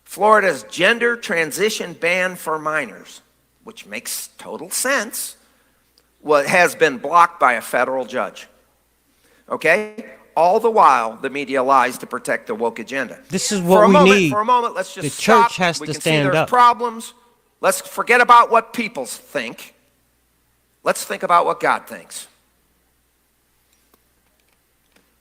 Florida's gender transition ban for minors, which makes total sense, has been blocked by a federal judge. Okay? All the while, the media lies to protect the woke agenda. This is what we need. For a moment, let's just the stop. church has we to can stand see there's up. Problems. Let's forget about what people think. Let's think about what God thinks.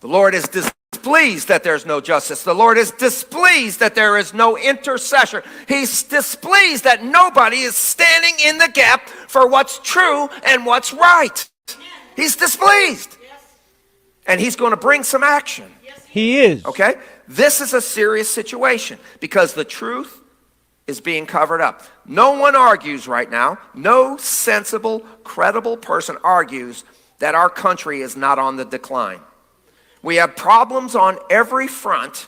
The Lord is displeased that there's no justice. The Lord is displeased that there is no intercessor. He's displeased that nobody is standing in the gap for what's true and what's right. He's displeased. And he's going to bring some action. He is. Okay? This is a serious situation because the truth is being covered up. No one argues right now. No sensible, credible person argues that our country is not on the decline. We have problems on every front.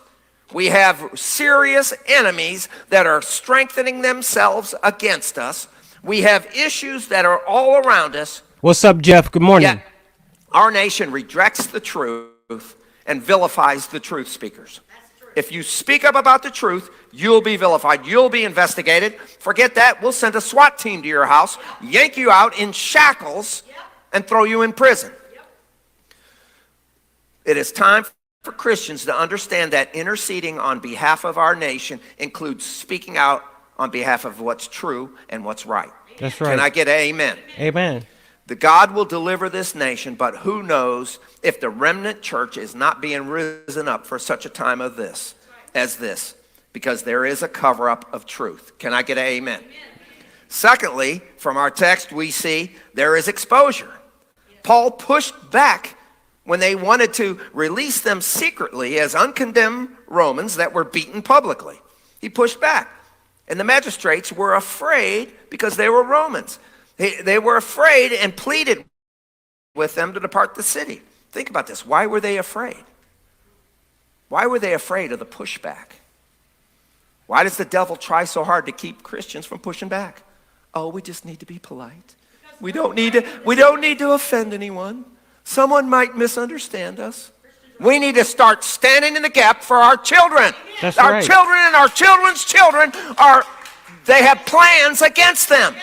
We have serious enemies that are strengthening themselves against us. We have issues that are all around us. What's up, Jeff? Good morning. Yet our nation rejects the truth and vilifies the truth speakers. If you speak up about the truth, you'll be vilified. You'll be investigated. Forget that. We'll send a SWAT team to your house, yank you out in shackles, and throw you in prison. It is time for Christians to understand that interceding on behalf of our nation includes speaking out on behalf of what's true and what's right. That's right. Can I get an amen? Amen. The God will deliver this nation, but who knows if the remnant church is not being risen up for such a time as this, because there is a cover-up of truth. Can I get an amen? Secondly, from our text, we see there is exposure. Paul pushed back when they wanted to release them secretly as uncondemned Romans that were beaten publicly. He pushed back. And the magistrates were afraid because they were Romans. They were afraid and pleaded with them to depart the city. Think about this. Why were they afraid? Why were they afraid of the pushback? Why does the devil try so hard to keep Christians from pushing back? Oh, we just need to be polite. We don't need to offend anyone. Someone might misunderstand us. We need to start standing in the gap for our children. That's our right. children and our children's children they have plans against them.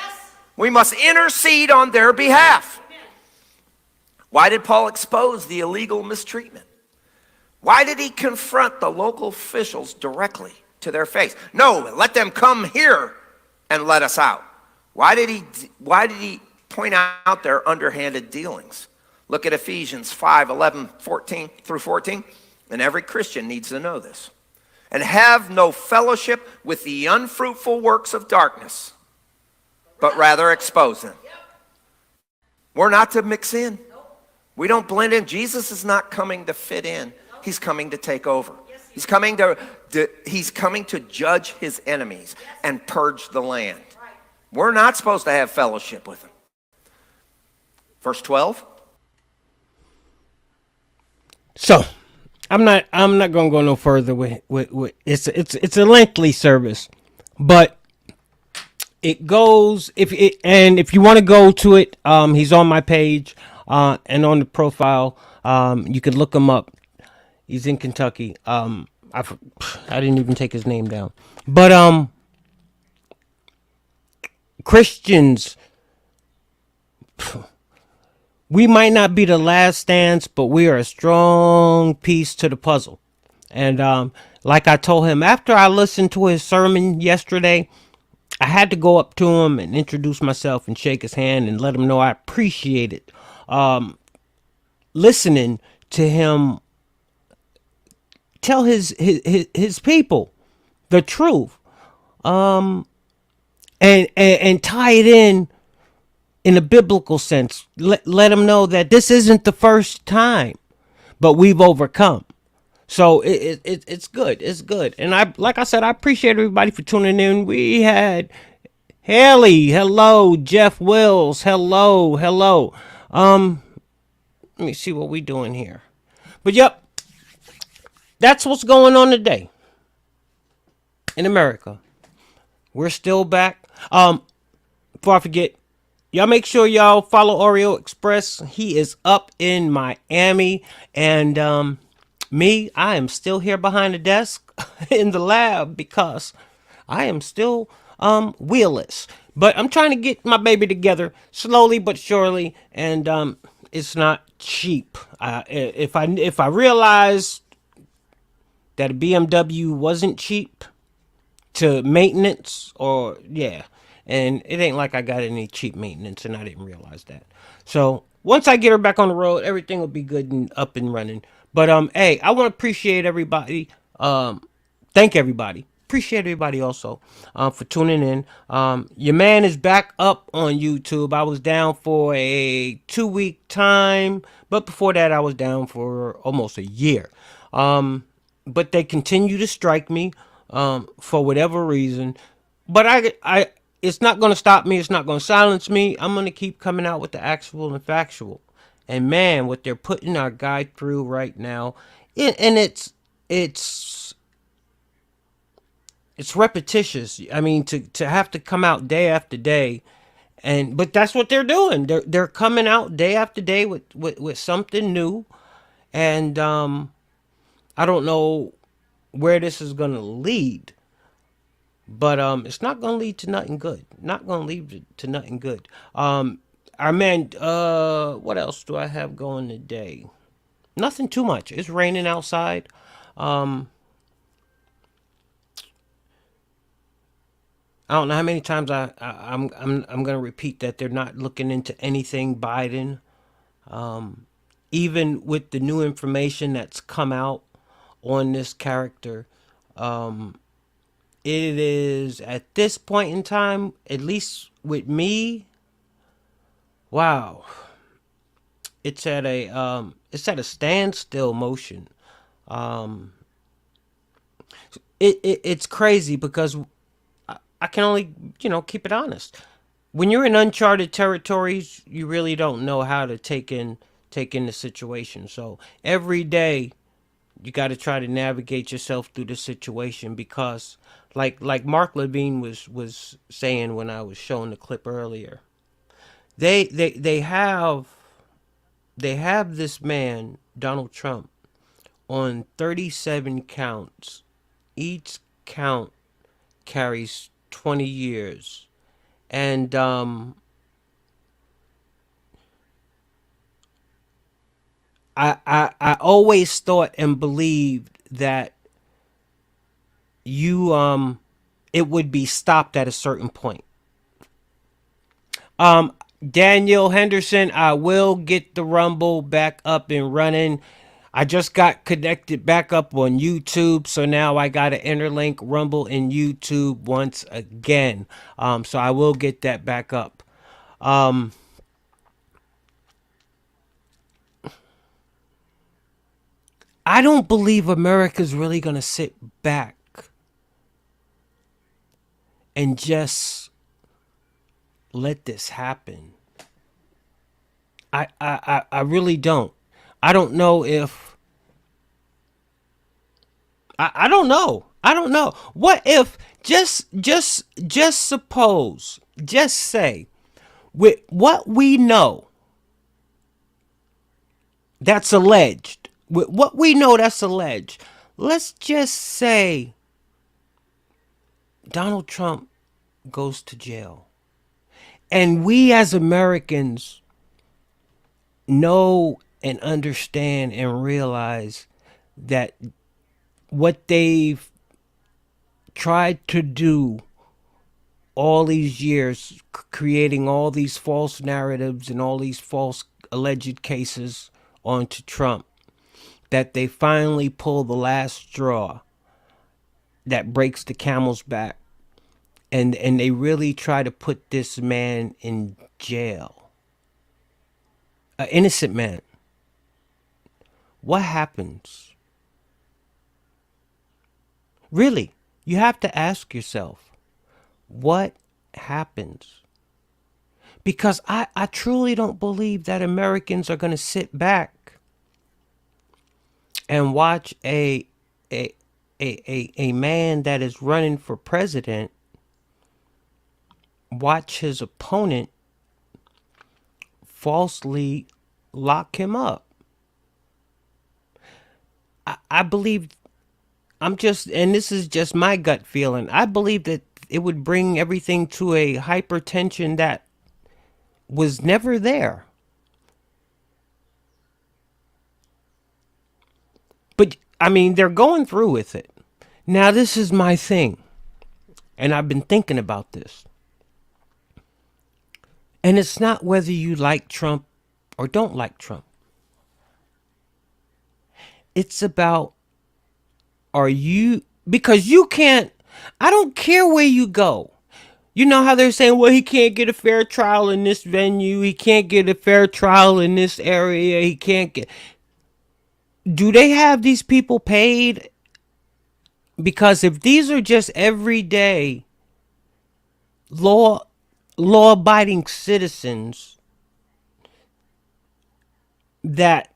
We must intercede on their behalf. Why did Paul expose the illegal mistreatment? Why did he confront the local officials directly to their face? No, let them come here and let us out. Why did he point out their underhanded dealings? Look at Ephesians 5:11 through 14. And every Christian needs to know this. And have no fellowship with the unfruitful works of darkness, but rather expose them. We're not to mix in. We don't blend in. Jesus is not coming to fit in. He's coming to take over. He's coming to judge his enemies and purge the land. We're not supposed to have fellowship with him. Verse 12. So, I'm not going to go no further with it's a lengthy service, but it goes if you want to go to it, he's on my page and on the profile. You could look him up. He's in Kentucky. I didn't even take his name down. But Christians, we might not be the last stands, but we are a strong piece to the puzzle. And like I told him, after I listened to his sermon yesterday, I had to go up to him and introduce myself and shake his hand and let him know I appreciated listening to him tell his people the truth, and tie it in a biblical sense. Let them know that this isn't the first time, but we've overcome. So it's good. It's good. And like I said, I appreciate everybody for tuning in. We had Haley, hello. Jeff Wills, hello. Let me see what we doing here. But yep, that's what's going on today in America. We're still back. Before I forget, y'all make sure y'all follow Oreo Express. He is up in Miami. And I am still here behind the desk in the lab because I am still wheelless. But I'm trying to get my baby together slowly but surely, and it's not cheap. If I realized that a BMW wasn't cheap to maintenance, and it ain't like I got any cheap maintenance, and I didn't realize that. So once I get her back on the road, everything will be good and up and running. But hey, I want to appreciate everybody. Thank everybody. Appreciate everybody also for tuning in. Your man is back up on YouTube. I was down for a 2-week time, but before that I was down for almost a year. But they continue to strike me for whatever reason. But I it's not going to stop me. It's not going to silence me. I'm going to keep coming out with the actual and factual. And man, what they're putting our guy through right now, and it's repetitious. I mean, to have to come out day after day, but that's what they're doing. They're coming out day after day with something new, and I don't know where this is gonna lead, but it's not gonna lead to nothing good. Not gonna lead to nothing good. Our man, what else do I have going today? Nothing too much. It's raining outside. I don't know how many times I'm gonna repeat that they're not looking into anything Biden. Even with the new information that's come out on this character, it is at this point in time, at least with me, wow, it's at a standstill motion. It's crazy because I can only, keep it honest. When you're in uncharted territories, you really don't know how to take in the situation. So every day you got to try to navigate yourself through the situation because like Mark Levine was saying when I was showing the clip earlier. They have this man, Donald Trump, on 37 counts. Each count carries 20 years. And I always thought and believed that it would be stopped at a certain point. Daniel Henderson, I will get the Rumble back up and running. I just got connected back up on YouTube, so now I got to interlink Rumble and YouTube once again. So I will get that back up. I don't believe America's really going to sit back and just let this happen. I really don't. I don't know if I don't know. I don't know. What if just suppose, just say, with what we know that's alleged, with what we know that's alleged, let's just say Donald Trump goes to jail. And we as Americans know and understand and realize that what they've tried to do all these years, creating all these false narratives and all these false alleged cases onto Trump, that they finally pull the last straw that breaks the camel's back, and they really try to put this man in jail, an innocent man. What happens? Really, you have to ask yourself, what happens? Because I truly don't believe that Americans are going to sit back and watch a man that is running for president watch his opponent falsely lock him up. I believe, and this is just my gut feeling, I believe that it would bring everything to a hypertension that was never there. But, I mean, they're going through with it. Now, this is my thing, and I've been thinking about this. And it's not whether you like Trump or don't like Trump. It's about, because you can't, I don't care where you go. You know how they're saying, well, he can't get a fair trial in this venue. He can't get a fair trial in this area. He can't get. Do they have these people paid? Because if these are just everyday law-abiding citizens that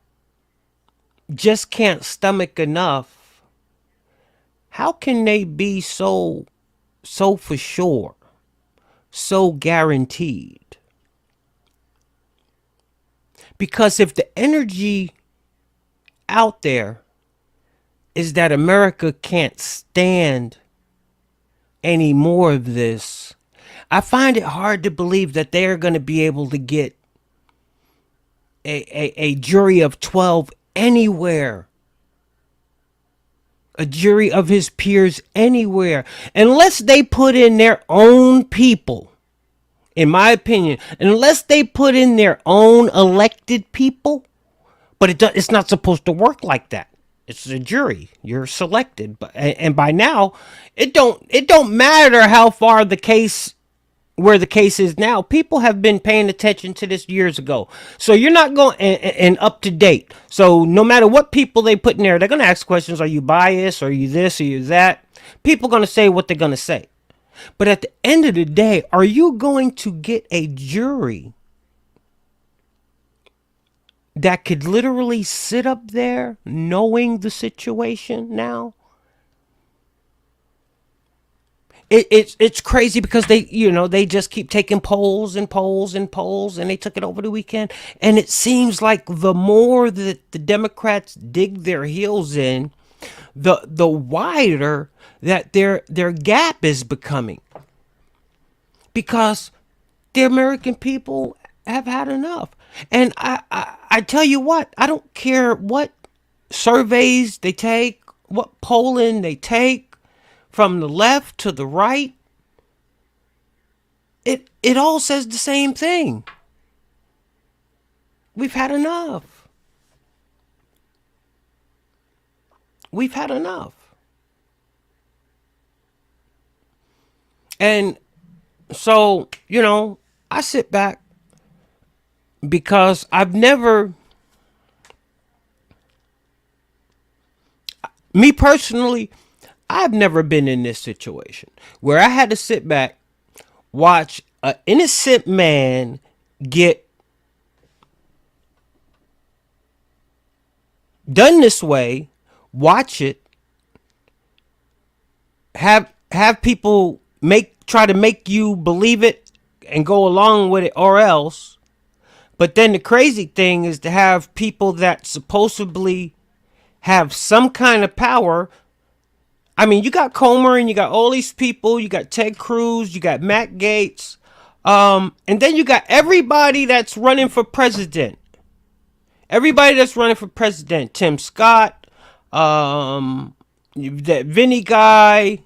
just can't stomach enough, how can they be so for sure, so guaranteed? Because if the energy out there is that America can't stand any more of this, I find it hard to believe that they're going to be able to get a jury of 12 anywhere. A jury of his peers anywhere. Unless they put in their own people, in my opinion, unless they put in their own elected people. But it's not supposed to work like that. It's a jury. You're selected, and by now, it don't matter how far where the case is now. People have been paying attention to this years ago, so you're not going and up to date. So no matter what people they put in there, they're going to ask questions: are you biased? Are you this? Are you that? People are going to say what they're going to say. But at the end of the day, are you going to get a jury that could literally sit up there knowing the situation now? It's crazy because they just keep taking polls and polls and polls, and they took it over the weekend, and it seems like the more that the Democrats dig their heels in, the wider that their gap is becoming, because the American people have had enough. And I tell you what, I don't care what surveys they take, what polling they take, from the left to the right, it all says the same thing. We've had enough. We've had enough. And so, I sit back because me personally, I've never been in this situation where I had to sit back, watch an innocent man get done this way, watch it, have people try to make you believe it and go along with it, or else. But then the crazy thing is to have people that supposedly have some kind of power. I mean, you got Comer and you got all these people. You got Ted Cruz. You got Matt Gaetz. And then you got everybody that's running for president. Everybody that's running for president. Tim Scott. That Vinny guy.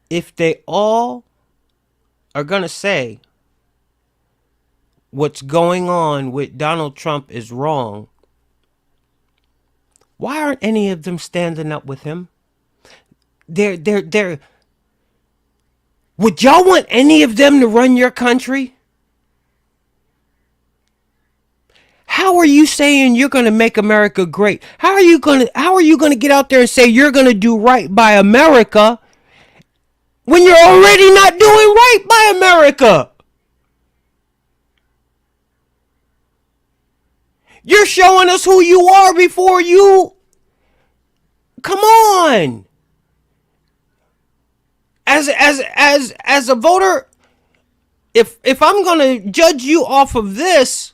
If they all are going to say what's going on with Donald Trump is wrong, why aren't any of them standing up with him? Would y'all want any of them to run your country? How are you saying you're going to make America great? How are you going to get out there and say you're going to do right by America when you're already not doing right by America? You're showing us who you are before you. Come on. As a voter, if I'm going to judge you off of this,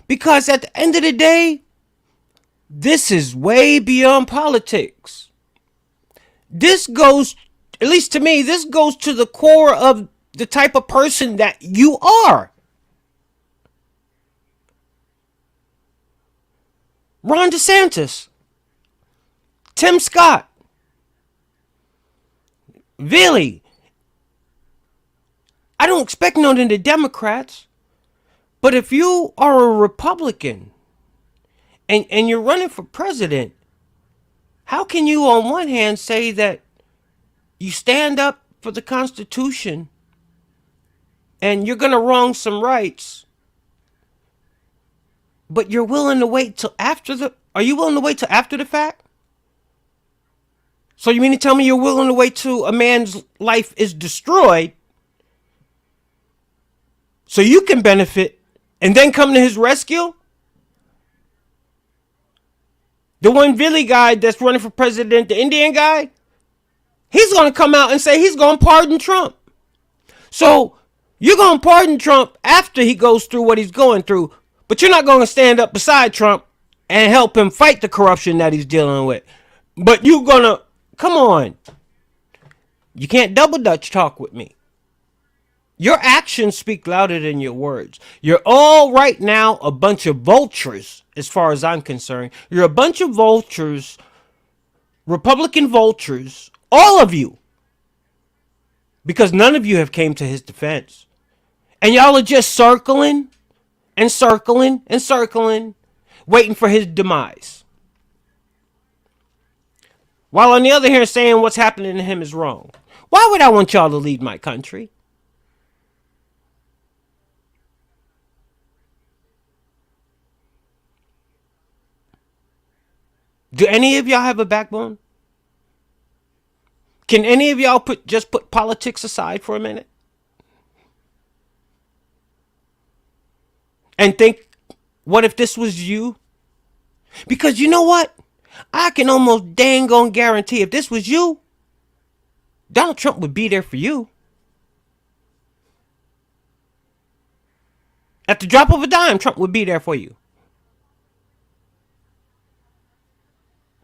because at the end of the day, this is way beyond politics. This goes, at least to me, this goes to the core of the type of person that you are. Ron DeSantis, Tim Scott, really, I don't expect none of the Democrats, but if you are a Republican and you're running for president, how can you on one hand say that you stand up for the Constitution and you're going to wrong some rights, but you're willing to wait till after are you willing to wait till after the fact? So you mean to tell me you're willing to wait till a man's life is destroyed so you can benefit and then come to his rescue? The one Billy guy that's running for president, the Indian guy, he's going to come out and say he's going to pardon Trump. So you're going to pardon Trump after he goes through what he's going through, but you're not going to stand up beside Trump and help him fight the corruption that he's dealing with. But you're going to, come on. You can't double Dutch talk with me. Your actions speak louder than your words. You're all right now a bunch of vultures, as far as I'm concerned. You're a bunch of vultures, Republican vultures, all of you. Because none of you have came to his defense. And y'all are just circling and circling and circling, waiting for his demise. While on the other hand saying what's happening to him is wrong. Why would I want y'all to lead my country? Do any of y'all have a backbone? Can any of y'all just put politics aside for a minute? And think, what if this was you? Because you know what? I can almost dang on guarantee if this was you, Donald Trump would be there for you. At the drop of a dime, Trump would be there for you.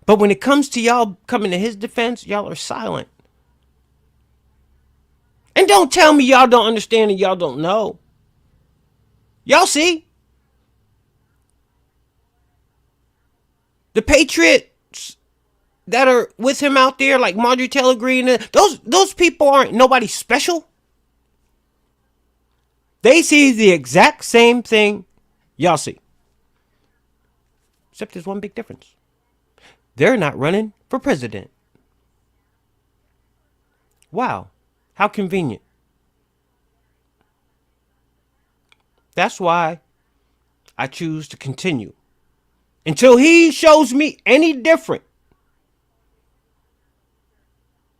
But when it comes to y'all coming to his defense, y'all are silent. And don't tell me y'all don't understand and y'all don't know. Y'all see? The Patriots that are with him out there, like Marjorie Taylor Greene, those people aren't nobody special. They see the exact same thing y'all see. Except there's one big difference. They're not running for president. Wow. How convenient. That's why I choose to continue until he shows me any different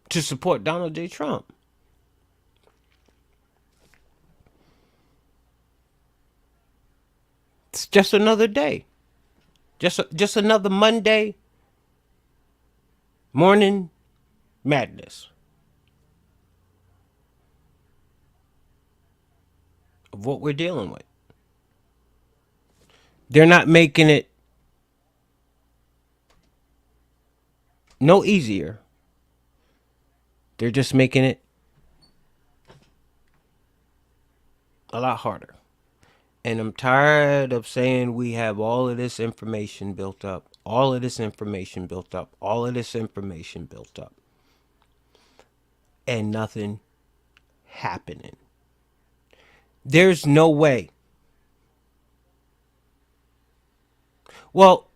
to support Donald J. Trump. It's just another day. Just another Monday morning madness of what we're dealing with. They're not making it no easier. They're just making it a lot harder. And I'm tired of saying we have all of this information built up, all of this information built up, all of this information built up, and nothing happening. There's no way. Well,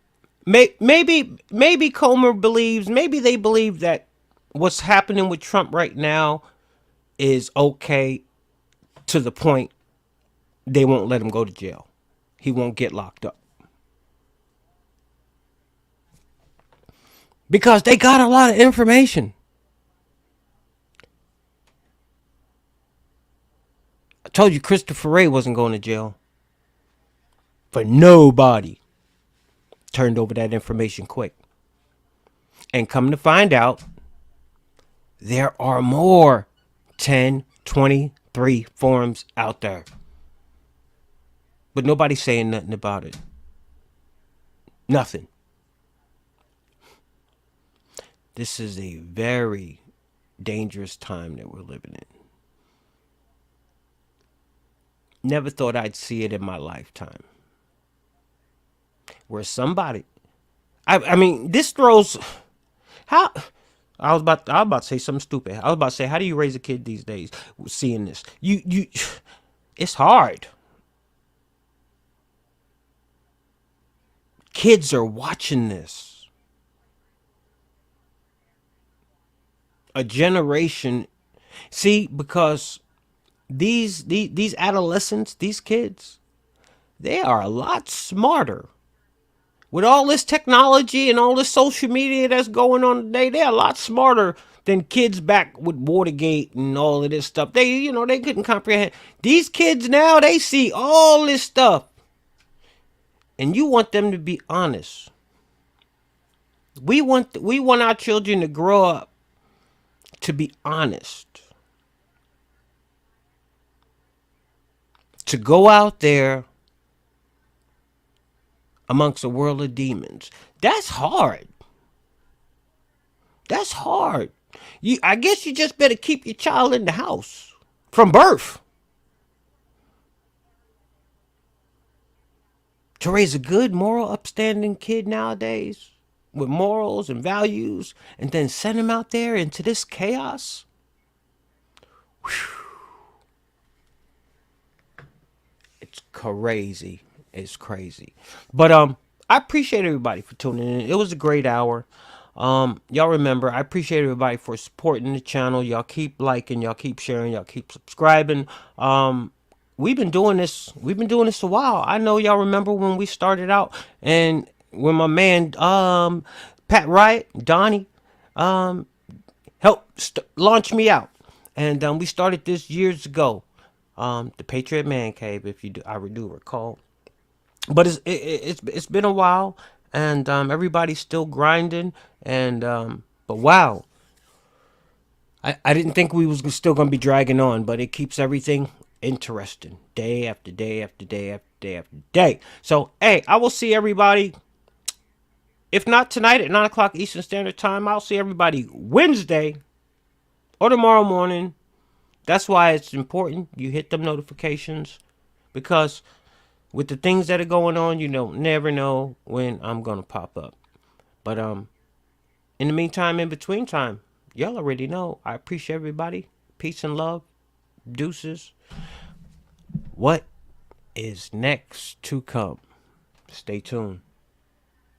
maybe Comer believes, maybe they believe that what's happening with Trump right now is okay to the point they won't let him go to jail. He won't get locked up. Because they got a lot of information. I told you Christopher Wray wasn't going to jail. But nobody turned over that information quick. And come to find out, there are more 1023 forms out there. But nobody's saying nothing about it. Nothing. This is a very dangerous time that we're living in. Never thought I'd see it in my lifetime. Where somebody, I mean, this throws, how, I was about to say something stupid. I was about to say, how do you raise a kid these days seeing this? It's hard. Kids are watching this. A generation, see, because these adolescents, these kids, they are a lot smarter. With all this technology and all this social media that's going on today, they're a lot smarter than kids back with Watergate and all of this stuff. They couldn't comprehend. These kids now, they see all this stuff. And you want them to be honest. We want our children to grow up to be honest. To go out there amongst a world of demons. That's hard. That's hard. I guess you just better keep your child in the house from birth. To raise a good, moral, upstanding kid nowadays with morals and values and then send him out there into this chaos. Whew. It's crazy. It's crazy. But I appreciate everybody for tuning in. It was a great hour. Y'all remember, I appreciate everybody for supporting the channel. Y'all keep liking, y'all keep sharing, y'all keep subscribing. We've been doing this a while. I know y'all remember when we started out and when my man Pat Riot, Donnie, helped launch me out. And we started this years ago. The Patriot Man Cave, if you do, I do recall. But it's been a while, and everybody's still grinding. And but wow, I didn't think we was still gonna be dragging on, but it keeps everything interesting day after day after day after day after day. So hey, I will see everybody. If not tonight at 9 o'clock Eastern Standard Time, I'll see everybody Wednesday or tomorrow morning. That's why it's important you hit them notifications, because with the things that are going on, you don't never know when I'm gonna pop up. But in the meantime, in between time, y'all already know. I appreciate everybody. Peace and love. Deuces. What is next to come? Stay tuned.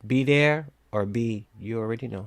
Be there or be, you already know.